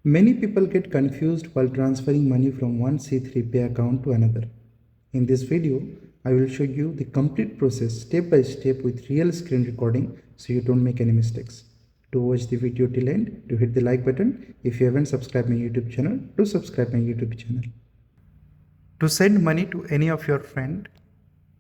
Many people get confused while transferring money from one C3Pay account to another. In this video, I will show you the complete process step by step with real screen recording so you don't make any mistakes. To watch the video till end, to hit the like button. If you haven't subscribed my YouTube channel, do subscribe my YouTube channel. To send money to any of your friend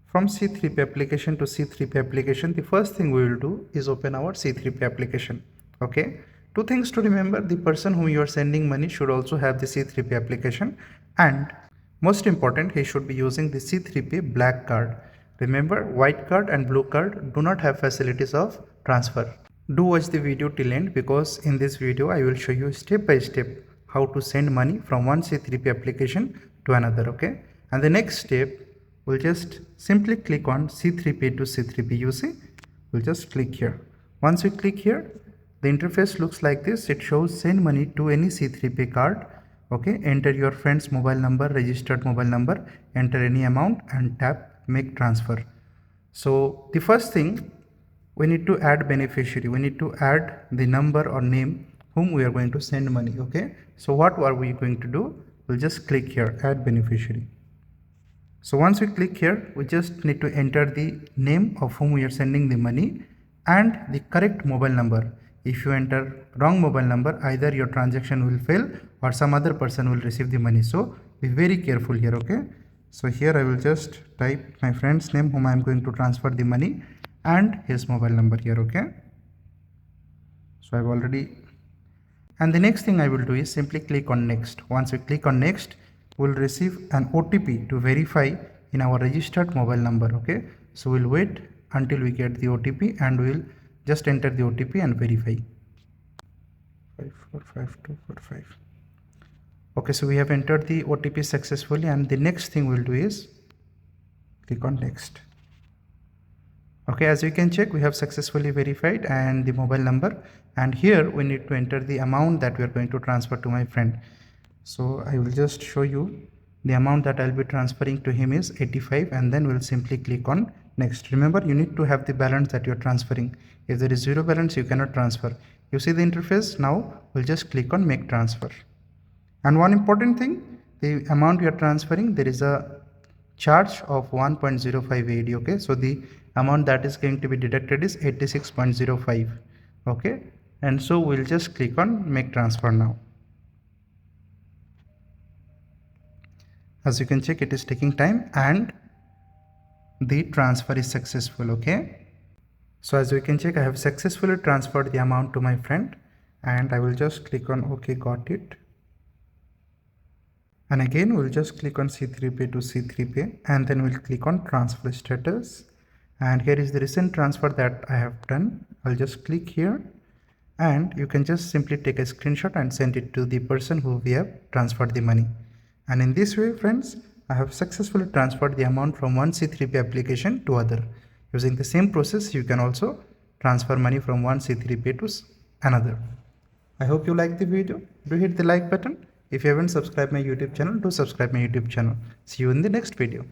from C3Pay application to C3Pay application, the first thing we will do is open our C3Pay application. Okay. Two things to remember: the person whom you are sending money should also have the C3Pay application, and most important, he should be using the C3Pay Black card. Remember, white card and blue card do not have facilities of transfer. Do watch the video till end, because in this video I will show you step by step how to send money from one C3Pay application to another. Okay, and the next step, we'll just simply click on C3Pay to C3Pay. You see, we'll just click here. Once we click here, the interface looks like this. It shows send money to any C3Pay card. Okay, enter your friend's mobile number, registered mobile number, enter any amount and tap make transfer. So the first thing, we need to add beneficiary. We need to add the number or name whom we are going to send money. Okay, so what are we going to do? We'll just click here, add beneficiary. So once we click here, we just need to enter the name of whom we are sending the money and the correct mobile number. If you enter wrong mobile number, either your transaction will fail or some other person will receive the money. So be very careful here. Okay, so here I will just type my friend's name whom I am going to transfer the money and his mobile number here. Okay, so I've already, and the next thing I will do is simply click on next. Once we click on next, we'll receive an OTP to verify in our registered mobile number. Okay, so we'll wait until we get the OTP and we'll just enter the OTP and verify. 545245. Okay, so we have entered the OTP successfully, and the next thing we'll do is click on next. Okay, as you can check, we have successfully verified and the mobile number, and here we need to enter the amount that we are going to transfer to my friend. So I will just show you the amount that I'll be transferring to him is 85, and then we'll simply click on next. Remember, you need to have the balance that you're transferring. If there is zero balance, you cannot transfer. You see the interface. Now we'll just click on make transfer. And one important thing, the amount you are transferring, there is a charge of 1.05 AED. Okay, so the amount that is going to be deducted is 86.05. okay, and so we'll just click on make transfer now. As you can check, it is taking time and the transfer is successful. Okay, so as you can check, I have successfully transferred the amount to my friend, and I will just click on OK, got it. And again, we'll just click on C3Pay to C3Pay, and then we'll click on transfer status. And here is the recent transfer that I have done. I'll just click here, and you can just simply take a screenshot and send it to the person who we have transferred the money. And in this way, friends, I have successfully transferred the amount from one C3Pay application to other. Using the same process, you can also transfer money from one C3Pay to another. I hope you like the video. Do hit the like button. If you haven't subscribed my YouTube channel, do subscribe my YouTube channel. See you in the next video.